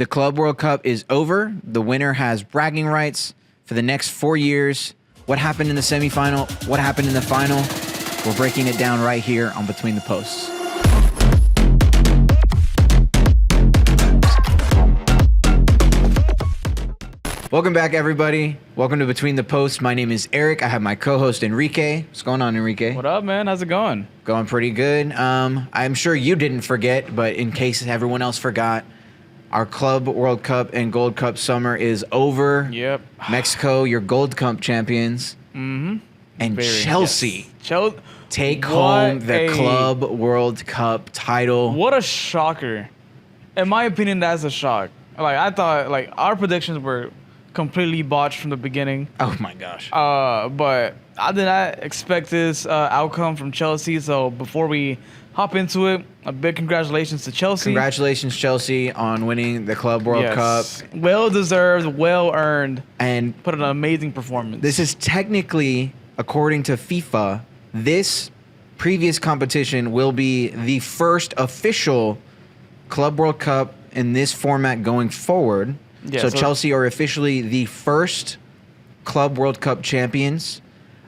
The Club World Cup is over. The winner has bragging rights for the next 4 years. What happened in the semifinal? What happened in the final? We're breaking it down right here on Between the Posts. Welcome back, everybody. Welcome to Between the Posts. My name is Eric. I have my co-host, Enrique. What's going on, Enrique? What up, man? How's it going? Going pretty good. I'm sure you didn't forget, but in case everyone else forgot, our Club World Cup and Gold Cup summer is over. Yep. Mexico, your Gold Cup champions. Mm-hmm. And Chelsea take What home the a- Club World Cup title. What a shocker. In my opinion, that's a shock. Like, I thought, like, our predictions were completely botched from the beginning. Oh, my gosh. But I did not expect this outcome from Chelsea. So before we hop into it, a big congratulations to Chelsea. Congratulations, Chelsea, on winning the Club World Cup. Well deserved, well earned, And put an amazing performance. this is technically, according to FIFA, this previous competition will be the first official Club World Cup in this format going forward. Yeah, so so- Chelsea are officially the first Club World Cup champions.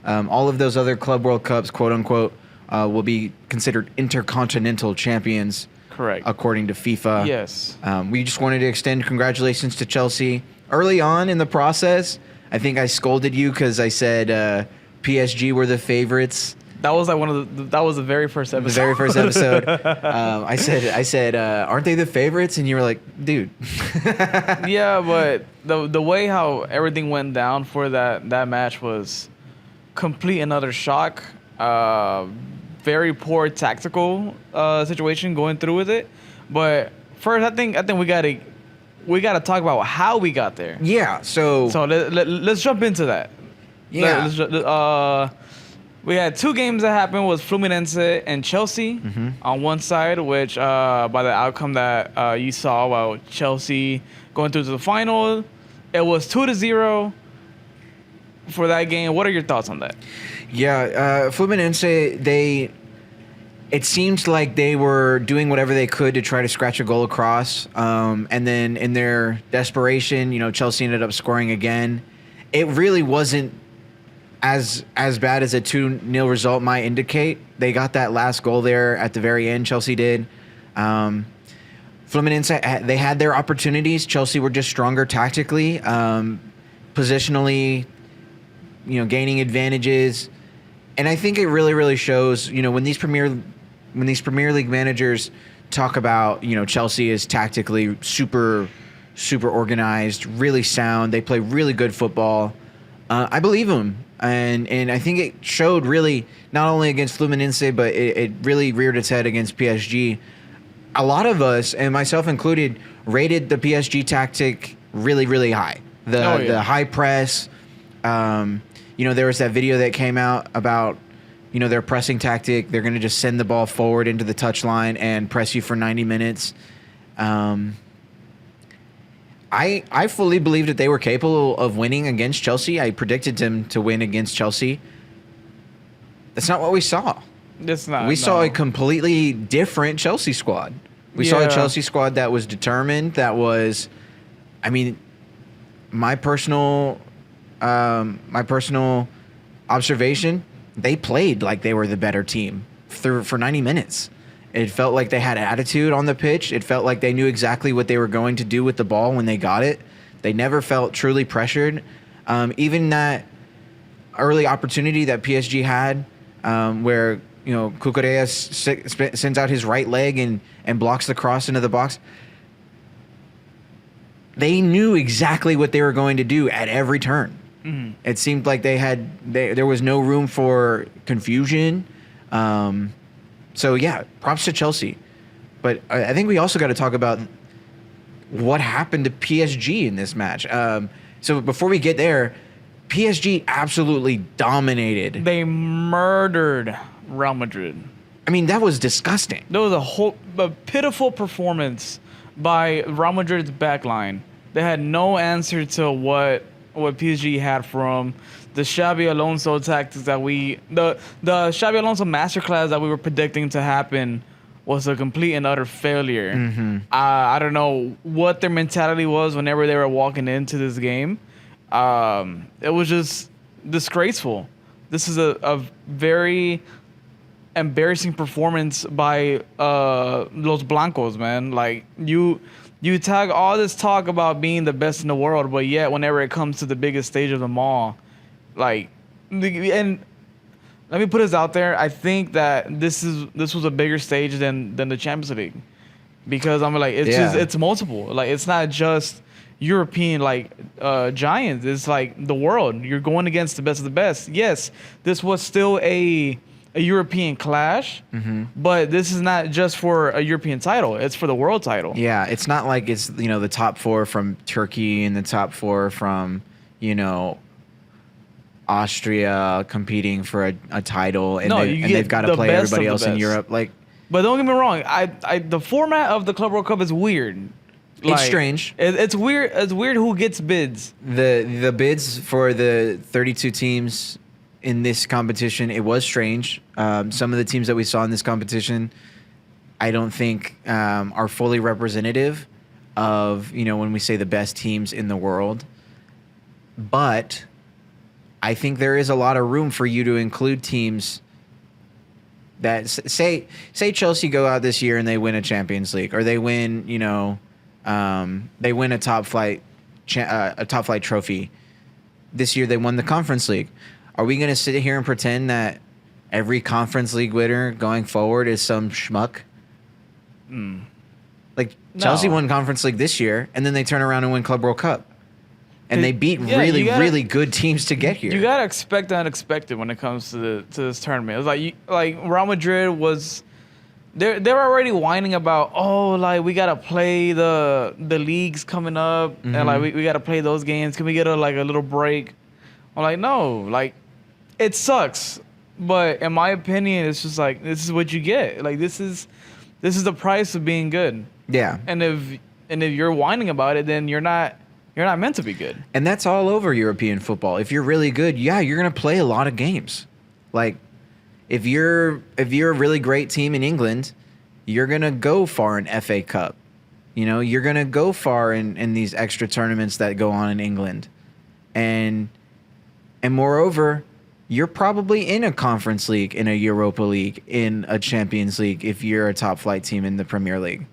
All of those other Club World Cups, quote unquote, will be considered intercontinental champions. Correct. According to FIFA. Yes. We just wanted to extend congratulations to Chelsea. Early on in the process, I think I scolded you because I said PSG were the favorites. That was like that was the very first episode. The very first episode. I said, aren't they the favorites? And you were like, dude. Yeah, but the way how everything went down for that match was complete another shock. Very poor tactical situation going through with it. But first, I think we gotta talk about how we got there. Yeah. So Let's jump into that. Yeah. We had two games that happened was Fluminense and Chelsea on one side, which by the outcome that you saw, while Chelsea going through to the final, it was 2-0 for that game. What are your thoughts on that? Yeah, Fluminense, it seemed like they were doing whatever they could to try to scratch a goal across. And then in their desperation, Chelsea ended up scoring again. It really wasn't as bad as a 2-0 result might indicate. They got that last goal there at the very end, Chelsea did. Fluminense, they had their opportunities. Chelsea were just stronger tactically, positionally, gaining advantages. And I think it really, really shows, when these Premier League managers talk about, Chelsea is tactically super, super organized, really sound. They play really good football. I believe them. And I think it showed really not only against Fluminense, but it really reared its head against PSG. A lot of us, and myself included, rated the PSG tactic really, really high. The high press. There was that video that came out about, their pressing tactic. They're going to just send the ball forward into the touchline and press you for 90 minutes. I fully believed that they were capable of winning against Chelsea. I predicted them to win against Chelsea. That's not what we saw. It's not. We saw a completely different Chelsea squad. We saw a Chelsea squad that was determined, that was, my personal observation, they played like they were the better team for 90 minutes. It felt like they had attitude on the pitch. It felt like they knew exactly what they were going to do with the ball when they got it. They never felt truly pressured. Even that early opportunity that PSG had, where Cucurella sends out his right leg and blocks the cross into the box. They knew exactly what they were going to do at every turn. Mm-hmm. It seemed like there was no room for confusion. So, yeah, props to Chelsea. But I think we also got to talk about what happened to PSG in this match. So before we get there, PSG absolutely dominated. They murdered Real Madrid. That was disgusting. There was a pitiful performance by Real Madrid's backline. They had no answer to what PSG had from the Xabi Alonso tactics that the Xabi Alonso masterclass that we were predicting to happen was a complete and utter failure. Mm-hmm. I don't know what their mentality was whenever they were walking into this game. It was just disgraceful. This is a very embarrassing performance by Los Blancos, man. Like you tag all this talk about being the best in the world, but yet whenever it comes to the biggest stage of them all, like, and let me put this out there. I think that this was a bigger stage than the Champions League, because I'm like it's multiple. Like it's not just European giants. It's like the world. You're going against the best of the best. Yes, this was still a European clash, but this is not just for a European title. It's for the world title. Yeah, it's not like it's the top 4 from Turkey and the top 4 from Austria competing for a title, and they've got to play everybody else in Europe. Like, but don't get me wrong, the format of the Club World Cup is weird. It's strange. It's weird. It's weird who gets bids. The bids for the 32 teams in this competition, it was strange. Some of the teams that we saw in this competition, I don't think are fully representative of when we say the best teams in the world, but I think there is a lot of room for you to include teams that say Chelsea go out this year and they win a Champions League, or they win they win a top flight trophy. This year they won the Conference League. Are we going to sit here and pretend that every Conference League winner going forward is some schmuck? Like Chelsea won Conference League this year, and then they turn around and win Club World Cup. And they beat really good teams to get here. You gotta expect the unexpected when it comes to this tournament. It's like Real Madrid was, they're already whining about we gotta play the leagues coming up, and we gotta play those games. Can we get a little break? I'm like, no, like it sucks, but in my opinion, it's just like this is what you get. Like this is the price of being good. Yeah. And if you're whining about it, then you're not meant to be good. And that's all over European football. If you're really good, you're going to play a lot of games. Like if you're a really great team in England, you're going to go far in FA Cup. You're going to go far in these extra tournaments that go on in England. And moreover, you're probably in a Conference League, in a Europa League, in a Champions League if you're a top flight team in the Premier League.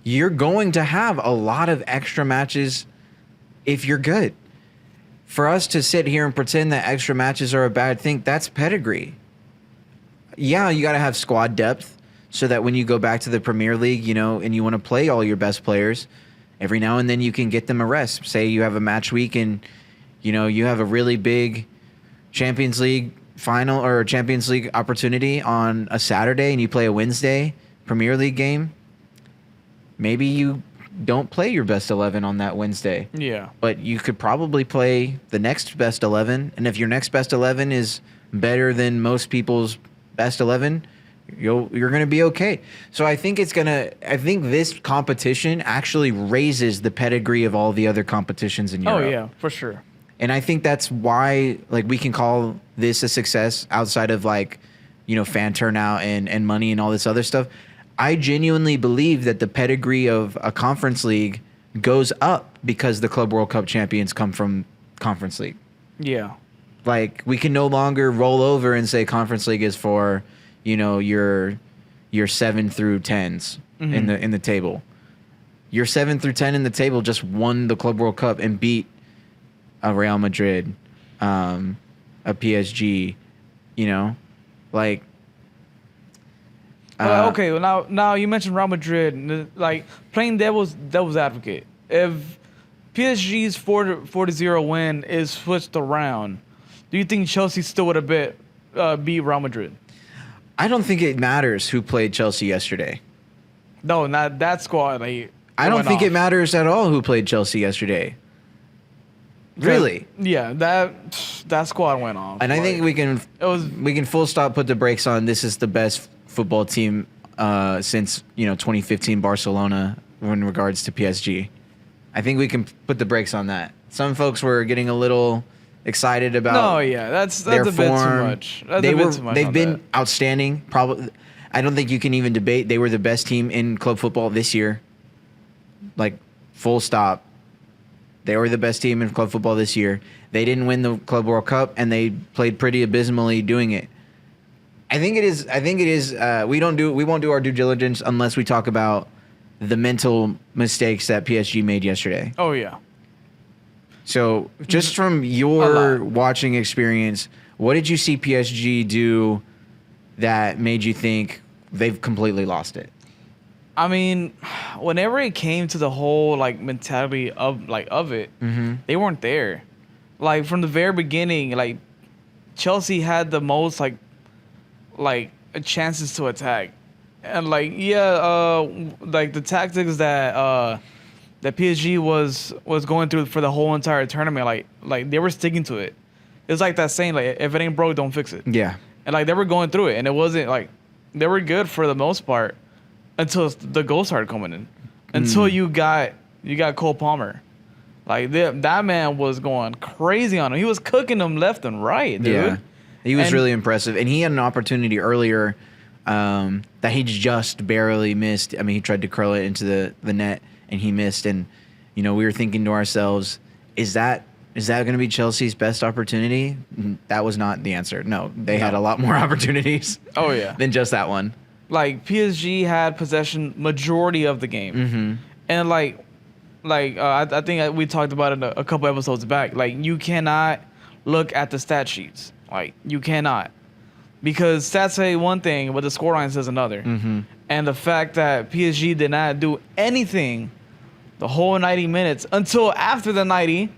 You're going to have a lot of extra matches if you're good. For us to sit here and pretend that extra matches are a bad thing, that's pedigree. Yeah, you got to have squad depth so that when you go back to the Premier League, and you want to play all your best players, every now and then you can get them a rest. Say you have a match week and, you have a really big Champions League final or Champions League opportunity on a Saturday and you play a Wednesday Premier League game. Maybe you don't play your best 11 on that Wednesday. Yeah. But you could probably play the next best 11. And if your next best 11 is better than most people's best 11, you're going to be okay. So I think I think this competition actually raises the pedigree of all the other competitions in Europe. Oh, yeah, for sure. And I think that's why we can call this a success outside of fan turnout and money and all this other stuff. I genuinely believe that the pedigree of a Conference League goes up because the Club World Cup champions come from Conference League. Yeah. We can no longer roll over and say Conference League is for, your 7 through 10s in the table. Your 7 through 10 in the table just won the Club World Cup and beat a Real Madrid, a PSG, okay, well now you mentioned Real Madrid, playing devil's advocate. If PSG's 4-0 win is switched around, do you think Chelsea still would have beat Real Madrid? I don't think it matters who played Chelsea yesterday. No, not that squad. I don't think it matters at all who played Chelsea yesterday. Really? Yeah, that squad went off. And I think we can full stop put the brakes on. This is the best football team since 2015 Barcelona in regards to PSG. I think we can put the brakes on that. Some folks were getting a little excited about. No, yeah, that's their a form. bit too much. That's a bit too much. They've been outstanding. Probably I don't think you can even debate. They were the best team in club football this year. Like, full stop. They were the best team in club football this year. They didn't win the Club World Cup, and they played pretty abysmally doing it. I think it is. We won't do our due diligence unless we talk about the mental mistakes that PSG made yesterday. Oh yeah. So, just from your watching experience, what did you see PSG do that made you think they've completely lost it? I mean, whenever it came to the whole like mentality of it, they weren't there. Like from the very beginning, like Chelsea had the most like chances to attack, and like like the tactics that PSG was going through for the whole entire tournament, like they were sticking to it. It's like that saying, like if it ain't broke, don't fix it. Yeah. And like they were going through it, and it wasn't like they were good for the most part until the goals started coming in. Until you got Cole Palmer, like that man was going crazy on him. He was cooking them left and right, dude. Yeah, he was really impressive, and he had an opportunity earlier that he just barely missed. I mean, he tried to curl it into the net, and he missed. And we were thinking to ourselves, is that going to be Chelsea's best opportunity? That was not the answer. No, they had a lot more opportunities. Oh yeah, than just that one. Like PSG had possession majority of the game, and I think we talked about it a couple episodes back. Like you cannot look at the stat sheets. Like you cannot, because stats say one thing, but the scoreline says another. And the fact that PSG did not do anything the whole 90 minutes until after the 90,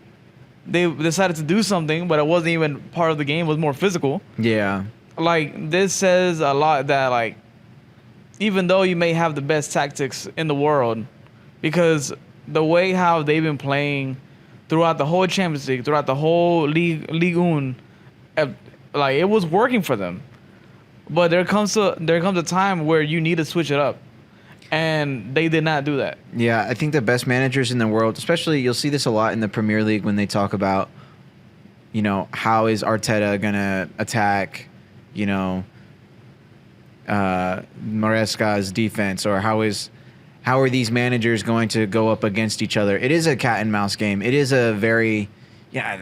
they decided to do something, but it wasn't even part of the game. It was more physical. Yeah. Like this says a lot that like, even though you may have the best tactics in the world, because the way how they've been playing throughout the whole Champions League, throughout the whole Ligue 1, like it was working for them. But there comes a time where you need to switch it up, and they did not do that. Yeah, I think the best managers in the world, especially you'll see this a lot in the Premier League when they talk about, how is Arteta gonna attack, Maresca's defense, or how are these managers going to go up against each other? It is a cat and mouse game. It is a very, I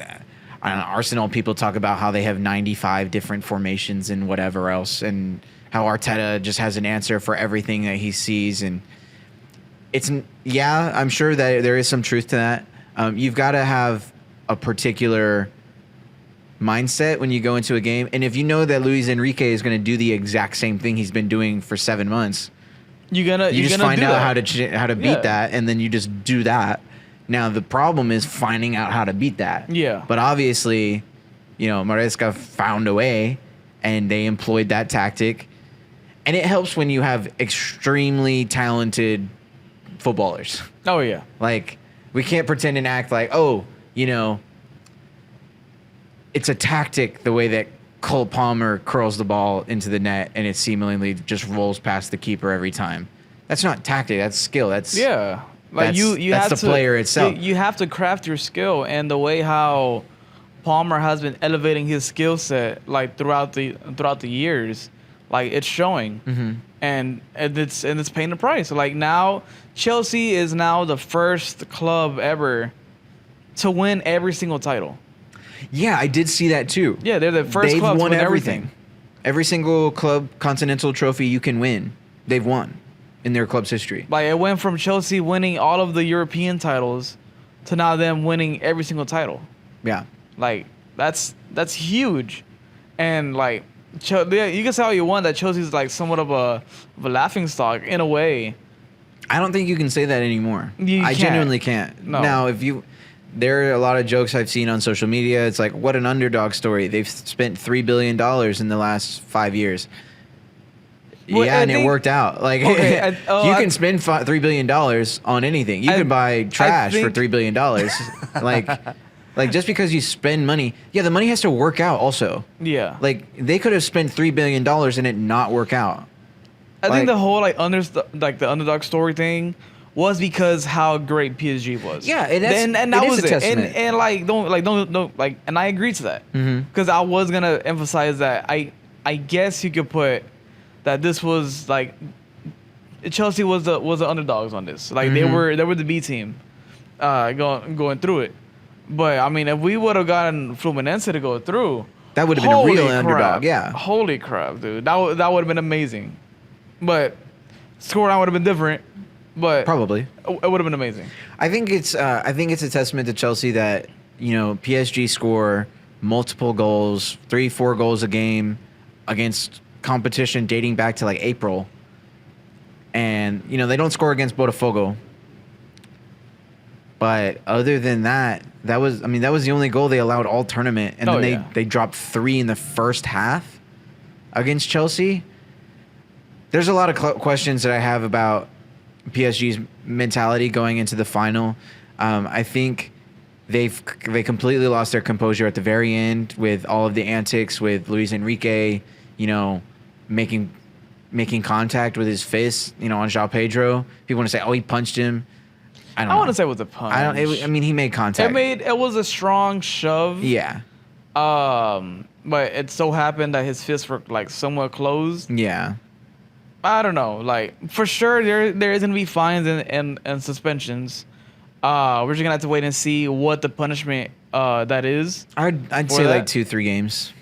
don't know, Arsenal people talk about how they have 95 different formations and whatever else, and how Arteta just has an answer for everything that he sees. And I'm sure that there is some truth to that. You've got to have a particular mindset when you go into a game. And if you know that Luis Enrique is going to do the exact same thing he's been doing for 7 months, you just find out how to beat that, and then you just do that. Now the problem is finding out how to beat that. Yeah. But obviously, Maresca found a way, and they employed that tactic. And it helps when you have extremely talented footballers. Oh yeah. Like we can't pretend and act like, it's a tactic the way that Cole Palmer curls the ball into the net and it seemingly just rolls past the keeper every time. That's not tactic. That's skill. That's Like that's the player itself. You have to craft your skill, and the way how Palmer has been elevating his skill set like throughout the years, like it's showing, and it's paying the price. Like now, Chelsea is now the first club ever to win every single title. Yeah, I did see that too. Yeah, they're the first club to win everything. Every single club continental trophy you can win, they've won in their club's history. Like it went from Chelsea winning all of the European titles to now them winning every single title. Yeah. Like that's huge. And like you can say all you want that Chelsea's like somewhat of a laughing stock in a way. I don't think you can say that anymore. I genuinely can't. No. Now, there are a lot of jokes I've seen on social media. It's like, what an underdog story. They've spent $3 billion in the last 5 years. Well, and it worked out. Like, okay, you can spend $3 billion on anything. You can buy trash for $3 billion. like just because you spend money, the money has to work out also. Yeah. Like they could have spent $3 billion and it not work out. I think the whole the underdog story thing was because how great PSG was. Yeah, and that was it. A testament. And don't and I agree to that. Because I was gonna emphasize that I guess you could put that this was like Chelsea was the underdogs on this. Like they were the B team, going through it. But I mean, if we would have gotten Fluminense to go through, That would have been a real holy underdog. crap. Yeah. Holy crap, dude. That would have been amazing. But scoreline would have been different. But Probably. it would have been amazing. I think it's a testament to Chelsea that, you know, PSG score multiple goals, 3-4 goals a game against competition dating back to like April. And, you know, they don't score against Botafogo. But other than that, that was the only goal they allowed all tournament. And then they dropped 3 in the first half against Chelsea. There's a lot of questions that I have about PSG's mentality going into the final. I think they completely lost their composure at the very end with all of the antics with Luis Enrique, you know, making contact with his fist, you know, on João Pedro. People want to say, oh, he punched him. I want to say it was a punch. I mean, he made contact. It was a strong shove. Yeah. But it so happened that his fists were like somewhat closed. Yeah. I don't know. Like for sure, there is gonna be fines and suspensions. We're just gonna have to wait and see what the punishment that is. I'd say like 2-3 games.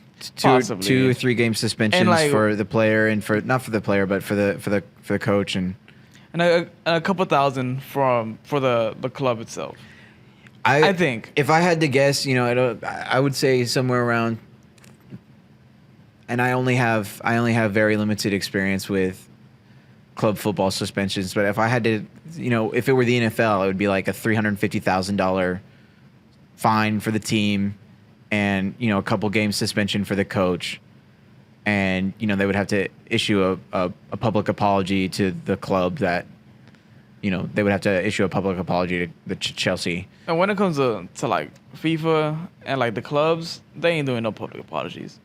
Possibly. 2 or 3 game suspensions like, for the player and for not for the player but for the coach and a couple thousand for the club itself. I think if I had to guess, you know, I would say somewhere around. And I only have very limited experience with club football suspensions, but if I had to, you know, if it were the NFL, it would be like a $350,000 fine for the team, and you know, a couple game suspension for the coach, and you know, they would have to issue a public apology to the club that, you know, they would have to issue a public apology to the Chelsea. And when it comes to like FIFA and like the clubs, they ain't doing no public apologies.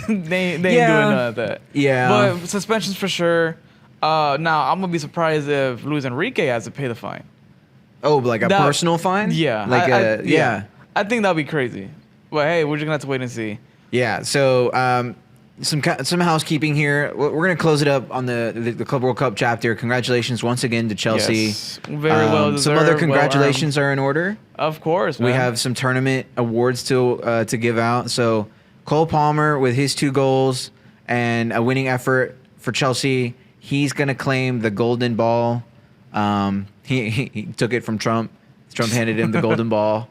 they ain't doing none of that. Yeah. But suspensions for sure. Now I'm gonna be surprised if Luis Enrique has to pay the fine. Oh, like a personal fine? Yeah. Like yeah. I think that'd be crazy. But hey, we're just gonna have to wait and see. Yeah. So some housekeeping here. We're gonna close it up on the Club World Cup chapter. Congratulations once again to Chelsea. Yes. Very well deserved. Some other congratulations are in order. Of course, man. We have some tournament awards to give out. So Cole Palmer with his 2 goals and a winning effort for Chelsea. He's going to claim the golden ball. He took it from Trump. Trump handed him the golden ball.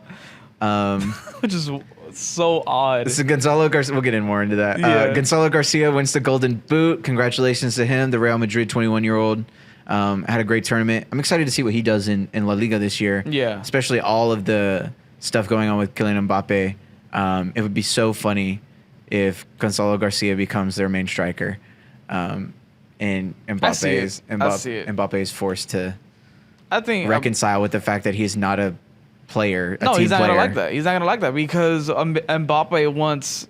Which is so odd. This is Gonzalo Garcia. We'll get in more into that. Yeah. Gonzalo Garcia wins the golden boot. Congratulations to him, the Real Madrid 21-year-old. Had a great tournament. I'm excited to see what he does in La Liga this year. Yeah. Especially all of the stuff going on with Kylian Mbappe. It would be so funny if Gonzalo Garcia becomes their main striker, and Mbappe is forced to reconcile with the fact that he's not a player. He's not gonna like that. He's not gonna like that because Mbappe wants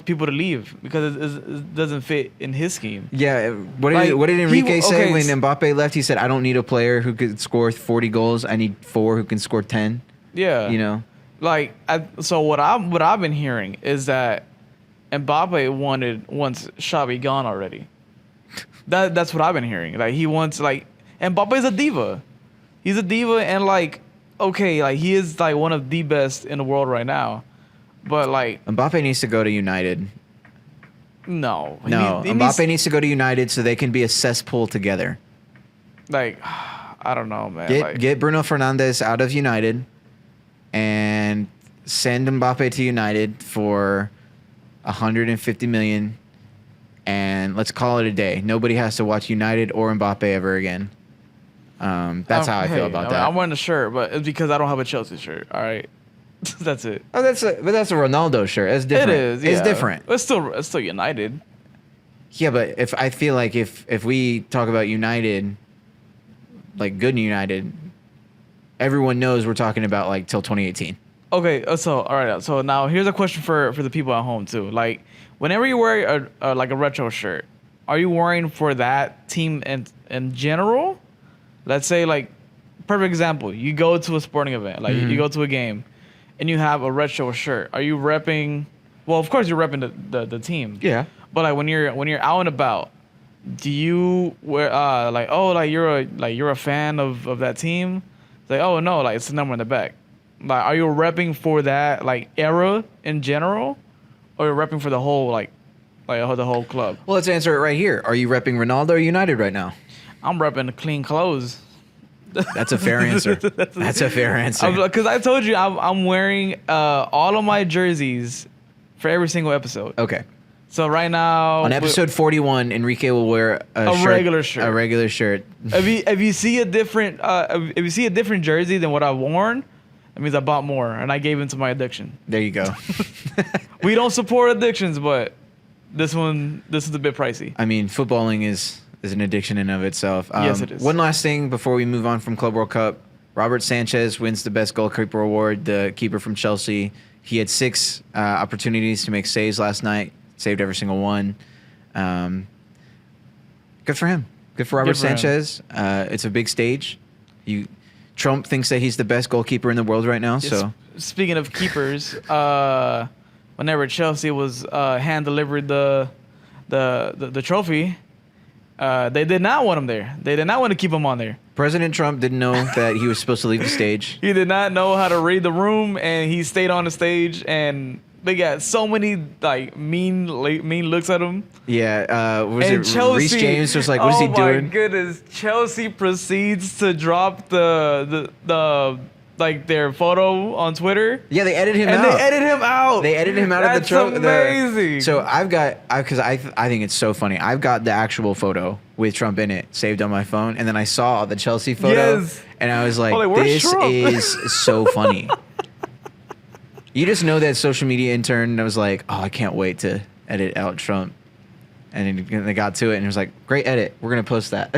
people to leave because it doesn't fit in his scheme. Yeah. What did Enrique say when Mbappe left? He said, "I don't need a player who could score 40 goals. I need 4 who can score 10." Yeah. You know. Like, so what I've been hearing is that Mbappe wants Xavi gone already. That's what I've been hearing. Like, he wants, like, Mbappe's a diva. He's a diva, and like, okay, like he is like one of the best in the world right now, but like Mbappe needs to go to United. No, Mbappe needs to go to United so they can be a cesspool together. Like, I don't know, man. Get Bruno Fernandes out of United and send Mbappe to United for $150 million, and let's call it a day. Nobody has to watch United or Mbappe ever again. That's how I feel about that. I'm wearing a shirt, but it's because I don't have a Chelsea shirt. All right, that's it. Oh, that's a Ronaldo shirt. It's different. It is. Yeah. It's different. It's still United. Yeah, but I feel like if we talk about United, like good United, everyone knows we're talking about like till 2018. Okay, so all right, so now here's a question for the people at home too. Like, whenever you wear a retro shirt, are you wearing for that team in general? Let's say, like, perfect example, you go to a sporting event, like you go to a game, and you have a retro shirt. Are you repping? Well, of course you're repping the team. Yeah. But like when you're out and about, do you like, oh, like you're a fan of that team? It's like, oh no, like it's the number in the back. Like, are you repping for that like era in general, or you're repping for the whole like the whole club? Well, let's answer it right here. Are you repping Ronaldo or United right now? I'm repping the clean clothes. That's a fair answer. That's a fair answer. Because I told you I'm wearing all of my jerseys for every single episode. Okay. So right now On episode 41, Enrique will wear a shirt, regular shirt. A regular shirt. If you see a different jersey than what I've worn, that means I bought more and I gave into my addiction. There you go. We don't support addictions, but this is a bit pricey. I mean, footballing is an addiction in of itself. Yes, it is. One last thing before we move on from Club World Cup. Robert Sanchez wins the best goalkeeper award, the keeper from Chelsea. He had 6 opportunities to make saves last night. Saved every single one. Good for him. Good for Robert Sanchez. It's a big stage. Trump thinks that he's the best goalkeeper in the world right now. So speaking of keepers, whenever Chelsea was hand delivered the trophy, they did not want him there. They did not want to keep him on there. President Trump didn't know that he was supposed to leave the stage. He did not know how to read the room, and he stayed on the stage, and they got so many like mean looks at him. Yeah, And Chelsea, Reece James was like, "What is he doing?" Oh my goodness! Chelsea proceeds to drop the like their photo on Twitter. Yeah, they edited him out. And they edited him out. They edited him out of the trophy. That's amazing. So because I think it's so funny. I've got the actual photo with Trump in it saved on my phone, and then I saw the Chelsea photo, Yes. and I was like, Where's "This Trump?" is so funny." You just know that social media intern was like, "Oh, I can't wait to edit out Trump," and then they got to it, and it was like, "Great edit. We're gonna post that."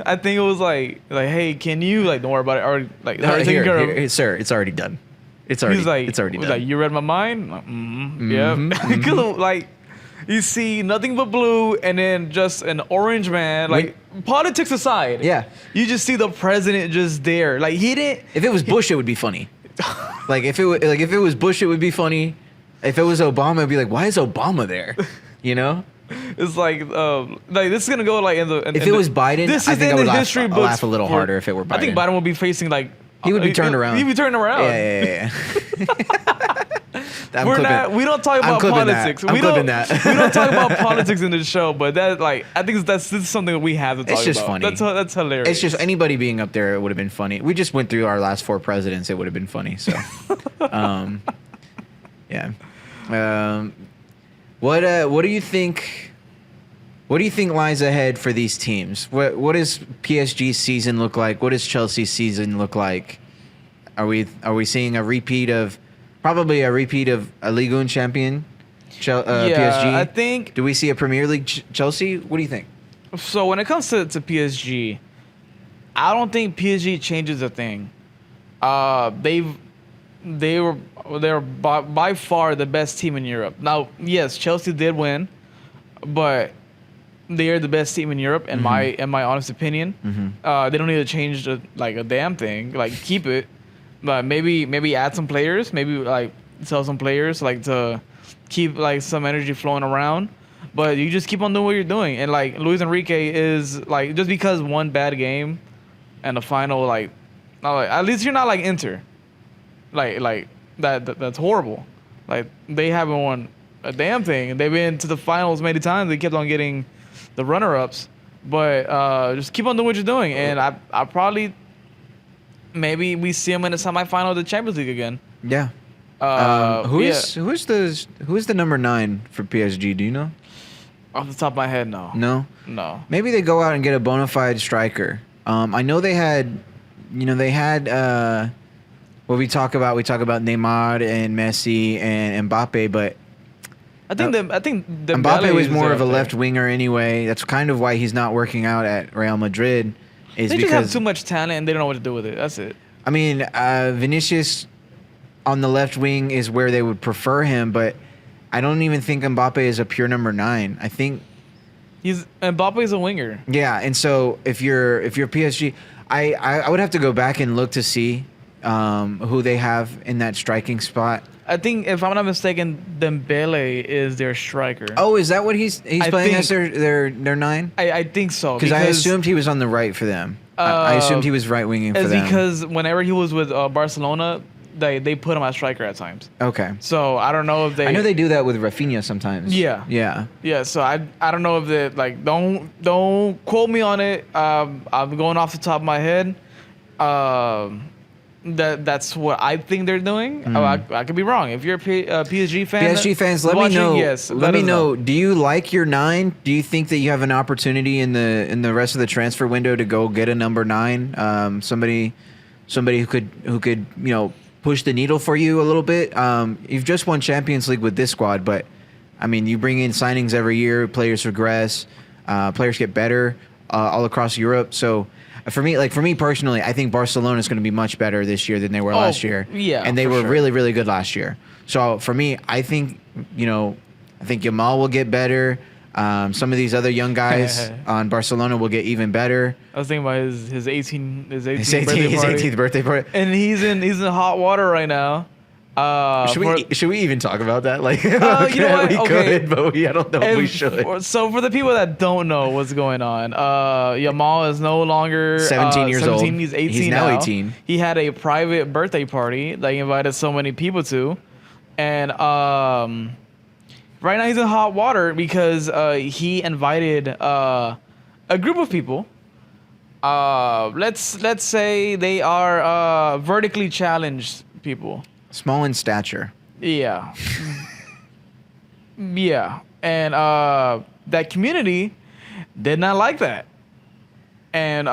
I think it was like, hey, can you like don't worry about it, or like No, taking care of. here, sir, it's already done. It's already He's done. like, you read my mind? Like, yeah. Because like you see nothing but blue, and then just an orange man. Like politics aside, Yeah. you just see the president just there. Like he didn't. If it was Bush, it would be funny. if it was Bush, it would be funny. If it was Obama, it'd be like, why is Obama there? You know? It's like this is gonna go like in the. If it was Biden, I think I would laugh a little harder if it were Biden. I think Biden would be facing like. He would be turned around. He'd be turned around. Yeah. We don't talk about politics. I'm clipping that. We don't talk about politics in this show, but that like I think this is something that we have to talk about. It's just funny. That's hilarious. It's just anybody being up there, it would have been funny. We just went through our last 4 presidents. It would have been funny. So, yeah. What do you think? What do you think lies ahead for these teams? What does PSG's season look like? What does Chelsea's season look like? Are we seeing probably a repeat of a Ligue 1 champion PSG? I think. Do we see a Premier League Chelsea? What do you think? So when it comes to PSG, I don't think PSG changes a thing. They're by far the best team in Europe. Now, yes, Chelsea did win, but they are the best team in Europe in my honest opinion. They don't need to change a damn thing. Like keep it, but maybe add some players. Maybe like sell some players like to keep like some energy flowing around. But you just keep on doing what you're doing. And like Luis Enrique is like just because one bad game and the final like at least you're not like Inter. Like that's horrible. Like they haven't won a damn thing. They've been to the finals many times. They kept on getting the runner-ups, but just keep on doing what you're doing, and I probably maybe we see them in the semifinal of the Champions League again. Yeah. Who's the number 9 for PSG? Do you know? Off the top of my head, no. No. Maybe they go out and get a bona fide striker. I know they had what we talk about Neymar and Messi and Mbappe, but I think Mbappe was more of a left winger anyway. That's kind of why he's not working out at Real Madrid. Is they because just have too much talent and they don't know what to do with it. That's it. I mean, Vinicius on the left wing is where they would prefer him, but I don't even think Mbappe is a pure number 9. I think Mbappe is a winger. Yeah, and so if you're PSG, I would have to go back and look to see who they have in that striking spot. I think, if I'm not mistaken, Dembele is their striker. Oh, is that what he's I playing as think- their 9? I think so. Because I assumed he was on the right for them. I assumed he was right winging for It's them. because whenever he was with Barcelona, they put him as striker at times. Okay. So I don't know if they. I know they do that with Rafinha sometimes. Yeah. Yeah. Yeah, so I don't know if they like don't quote me on it. I'm going off the top of my head. That's what I think they're doing. I could be wrong. If you're a PSG fan, PSG fans, let me watching, know. Yes, let me us know. Do you like your 9? Do you think that you have an opportunity in the rest of the transfer window to go get a number 9? Somebody who could push the needle for you a little bit. You've just won Champions League with this squad, but I mean, you bring in signings every year. Players regress. Players get better all across Europe. So. For me personally, I think Barcelona is going to be much better this year than they were last year. Yeah, and they for were sure. really, really good last year. So for me, I think Yamal will get better. Some of these other young guys on Barcelona will get even better. I was thinking about his 18th His birthday party. 18th birthday party. And he's in hot water right now. Should we even talk about that? Like, you know what? we Okay. could, but I don't know if we should. So for the people that don't know what's going on, Yamal is no longer 17 years old. He's 18 He's now 18. He had a private birthday party that he invited so many people to, and right now he's in hot water because he invited a group of people. Let's say they are vertically challenged people. Small in stature. Yeah. Yeah. And that community did not like that. And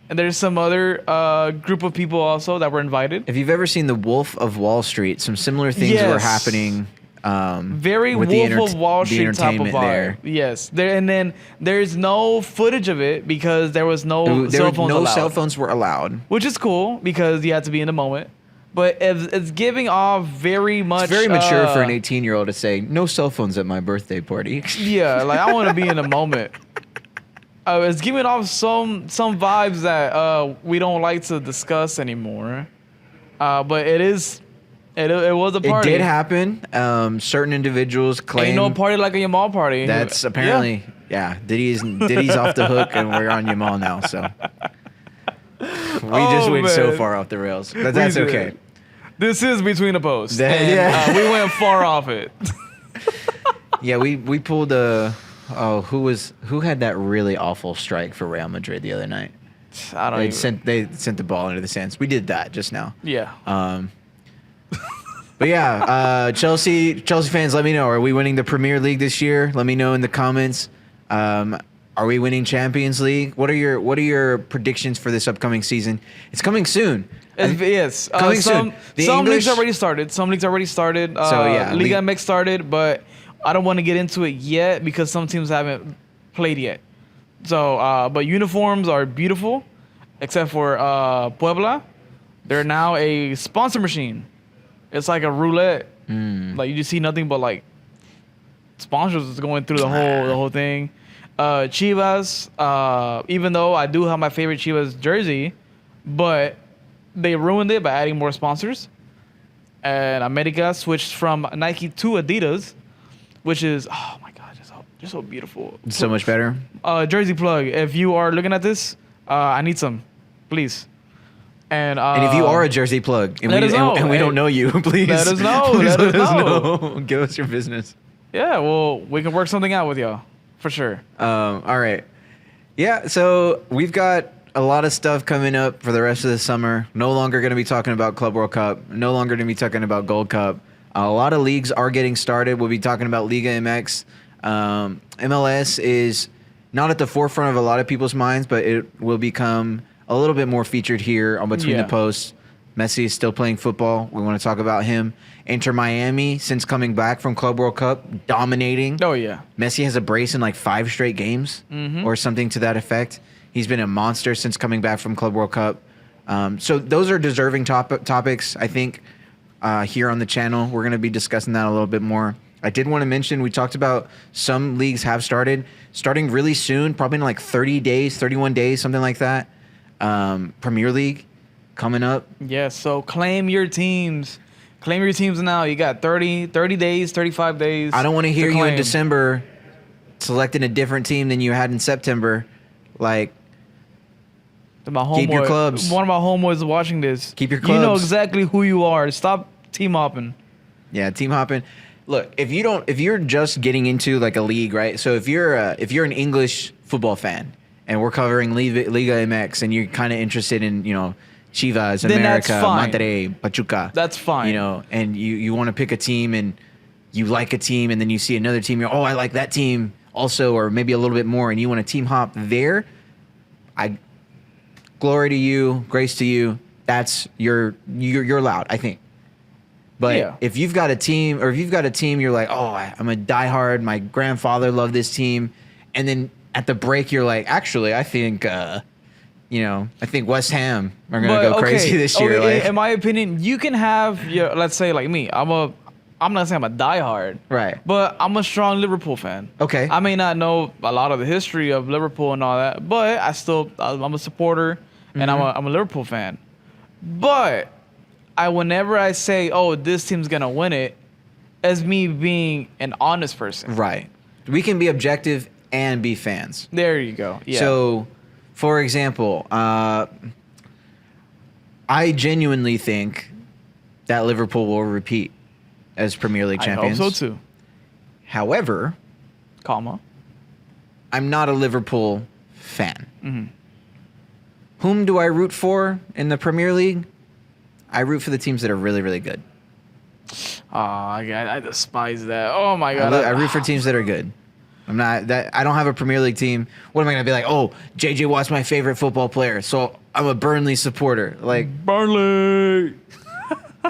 there's some other group of people also that were invited. If you've ever seen The Wolf of Wall Street, some similar things were Yes. happening. Very with Wolf of Wall the Street type of entertainment vibe. there. Yes. And then there's no footage of it because there was no There cell were phones no allowed. cell phones were allowed. Which is cool because you have to be in the moment. But it's giving off very much... It's very mature for an 18-year-old to say, no cell phones at my birthday party. Yeah, like I want to be in the moment. It's giving off some vibes that we don't like to discuss anymore. But it was a It party. did happen. Certain individuals claim Ain't no party like a Yamal party. that's apparently, yeah, Diddy's off the hook and we're on Yamal now, so. We just went so man. far off the rails. But that's We did. okay. This is Between the Posts. That- And, yeah. we went far off it. Yeah, we pulled who had that really awful strike for Real Madrid the other night? I don't even... They sent the ball into the stands. We did that just now. Yeah. But yeah, Chelsea fans, let me know. Are we winning the Premier League this year? Let me know in the comments. Are we winning Champions League? What are your predictions for this upcoming season? It's coming soon. Yes. Coming soon. The Some English- leagues already started. Some leagues already started. So, yeah, Liga league- MX started, but I don't want to get into it yet because some teams haven't played yet. So, but uniforms are beautiful, except for Puebla. They're now a sponsor machine. It's like a roulette. Like you just see nothing but like sponsors going through the whole thing. Chivas, even though I do have my favorite Chivas jersey, but they ruined it by adding more sponsors. And America switched from Nike to Adidas, which is, oh my God, just so beautiful. So much better. Jersey plug. If you are looking at this, I need some, please. And if you are a Jersey plug and let we, us know. and we don't know you, please Let us know. please Let us know. Give us your business. yeah, well, we can work something out with y'all for sure. All right. Yeah, so we've got a lot of stuff coming up for the rest of the summer. No longer going to be talking about Club World Cup. No longer going to be talking about Gold Cup. A lot of leagues are getting started. We'll be talking about Liga MX. MLS is not at the forefront of a lot of people's minds, but it will become a little bit more featured here on Between the Posts. Messi is still playing football. We want to talk about him. Inter Miami, since coming back from Club World Cup, dominating. Oh, yeah. Messi has a brace in like 5 straight games or something to that effect. He's been a monster since coming back from Club World Cup. So those are deserving topics, I think, here on the channel. We're going to be discussing that a little bit more. I did want to mention, we talked about some leagues have starting really soon, probably in like 30 days, 31 days, something like that. Premier League. coming up. Yes, so claim your teams. Claim your teams now. You got 30 days, 35 days. I don't want to hear you in claim. December selecting a different team than you had in September. Like, keep your clubs. One of my homeboys is watching this. Keep your You know clubs. exactly who you are. Stop team hopping. yeah, team hopping. Look, if you're just getting into like a league, right? So if you're an English football fan and we're covering Liga MX and you're kind of interested in, Chivas, Then that's America, fine. Monterrey, Pachuca. That's fine. And you want to pick a team and you like a team and then you see another team, I like that team also, or maybe a little bit more, and you want to team hop there. Glory to you, grace to you. That's you're allowed, I think. But Yeah. if you've got a team, you're like, I'm a diehard. My grandfather loved this team, and then at the break, you're like, actually, I think, I think West Ham are gonna go crazy this year. Okay, in my opinion, you can have let's say like me. I'm not saying I'm a diehard, Right. But I'm a strong Liverpool fan. Okay. I may not know a lot of the history of Liverpool and all that, but I'm a supporter and I'm a Liverpool fan. But whenever I say, this team's gonna win it, as me being an honest person. Right. We can be objective and be fans. There you go. Yeah. So, for example, I genuinely think that Liverpool will repeat as Premier League champions. I hope so too. However, Comma. I'm not a Liverpool fan. Mm-hmm. Whom do I root for in the Premier League? I root for the teams that are really, really good. Oh, I despise that. Oh my god. I root for teams that are good. I don't have a Premier League team. What am I gonna be like? JJ Watt's my favorite football player, so I'm a Burnley supporter. Like Burnley.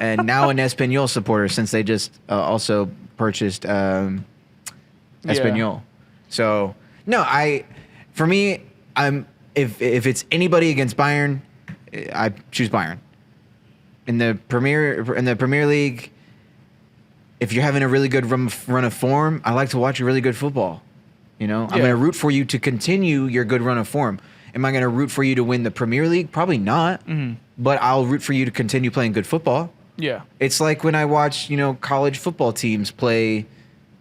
and now an Espanyol supporter since they just also purchased Espanyol. So no, for me, if it's anybody against Bayern, I choose Bayern. In the Premier League, if you're having a really good run of form, I like to watch a really good football. I'm going to root for you to continue your good run of form. Am I going to root for you to win the Premier League? Probably not. Mm-hmm. But I'll root for you to continue playing good football. Yeah. It's like when I watch, college football teams play,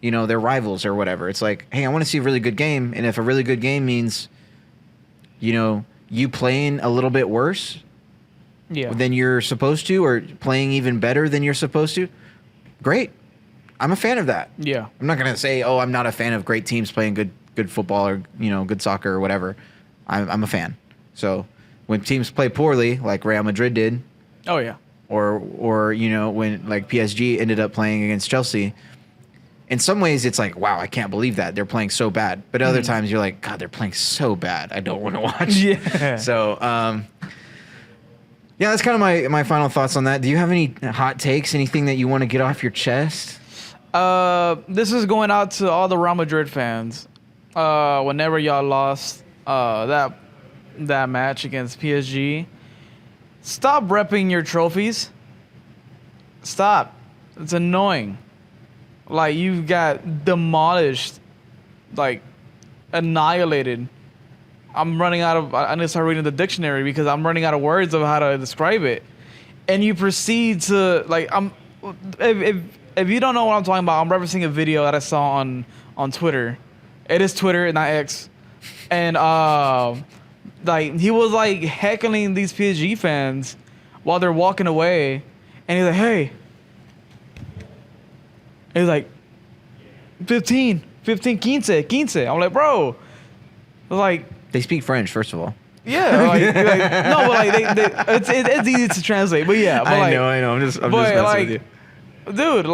their rivals or whatever. It's like, hey, I want to see a really good game. And if a really good game means, you playing a little bit worse than you're supposed to, or playing even better than you're supposed to, great. I'm a fan of that. Yeah. I'm not going to say, I'm not a fan of great teams playing good football or, good soccer or whatever. I'm a fan. So when teams play poorly, like Real Madrid did, Oh yeah. or when like PSG ended up playing against Chelsea, in some ways it's like, wow, I can't believe that they're playing so bad. But other times you're like, God, they're playing so bad, I don't want to watch. Yeah. So yeah, that's kind of my final thoughts on that. Do you have any hot takes? Anything that you want to get off your chest? This is going out to all the Real Madrid fans. Whenever y'all lost that match against PSG, stop repping your trophies. Stop. It's annoying. Like, you got demolished, like annihilated. I'm running out of. I need to start reading the dictionary because I'm running out of words of how to describe it. And you proceed to if you don't know what I'm talking about, I'm referencing a video that I saw on Twitter. It is Twitter, not X. And he was like heckling these PSG fans while they're walking away, and he's like, "Hey," and he's like, 15, 15, I'm like, bro, like. They speak French, first of all. Yeah, no, but it's easy to translate, but yeah. But I know. I'm just messing with you. Dude,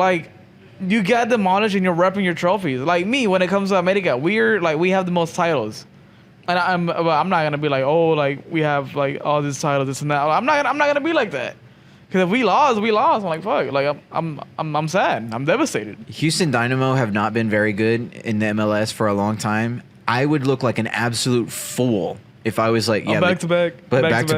you got demolished and you're repping your trophies. Like me, when it comes to America, we have the most titles, and I'm not gonna be like, we have like all these titles, this and that. I'm not gonna be like that, because if we lost, we lost. I'm like, fuck, like I'm sad, I'm devastated. Houston Dynamo have not been very good in the MLS for a long time. I would look like an absolute fool if I was like, back to back. But back to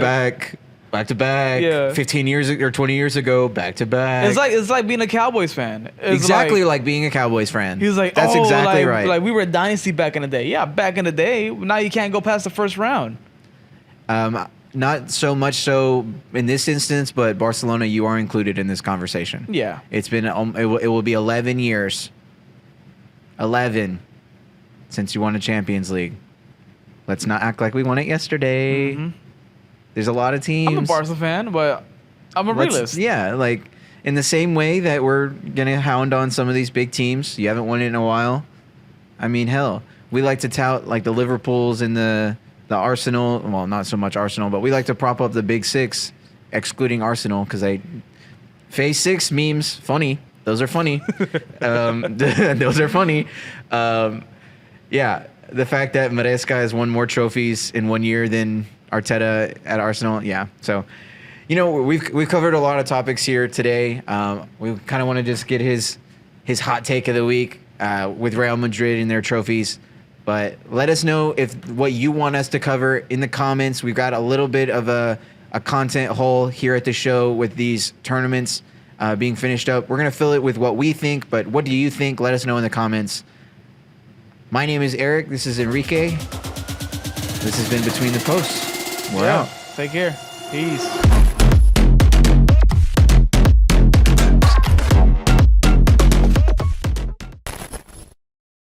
back. Yeah. 15 years or 20 years ago, back to back. It's like being a Cowboys fan. It's exactly like being a Cowboys fan. He was like, that's exactly right. Like, we were a dynasty back in the day. Yeah, back in the day. Now you can't go past the first round. not so much so in this instance, but Barcelona, you are included in this conversation. Yeah. It's been it will be 11 years. 11 since you won a Champions League. Let's not act like we won it yesterday. Mhm. There's a lot of teams. I'm a Barca fan, but I'm a realist. Yeah, like in the same way that we're gonna hound on some of these big teams. You haven't won it in a while. I mean, hell, we like to tout like the Liverpools and the Arsenal. Well, not so much Arsenal, but we like to prop up the big six, excluding Arsenal, because Phase 6 memes, funny. Those are funny. Those are funny. Yeah, the fact that Maresca has won more trophies in 1 year than Arteta at Arsenal. Yeah, so we've covered a lot of topics here today. We kind of want to just get his hot take of the week with Real Madrid and their trophies. But let us know what you want us to cover in the comments. We've got a little bit of a content hole here at the show with these tournaments being finished up. We're going to fill it with what we think, but what do you think? Let us know in the comments. My name is Eric. This is Enrique. This has been Between the Posts. We're out. Take care. Peace.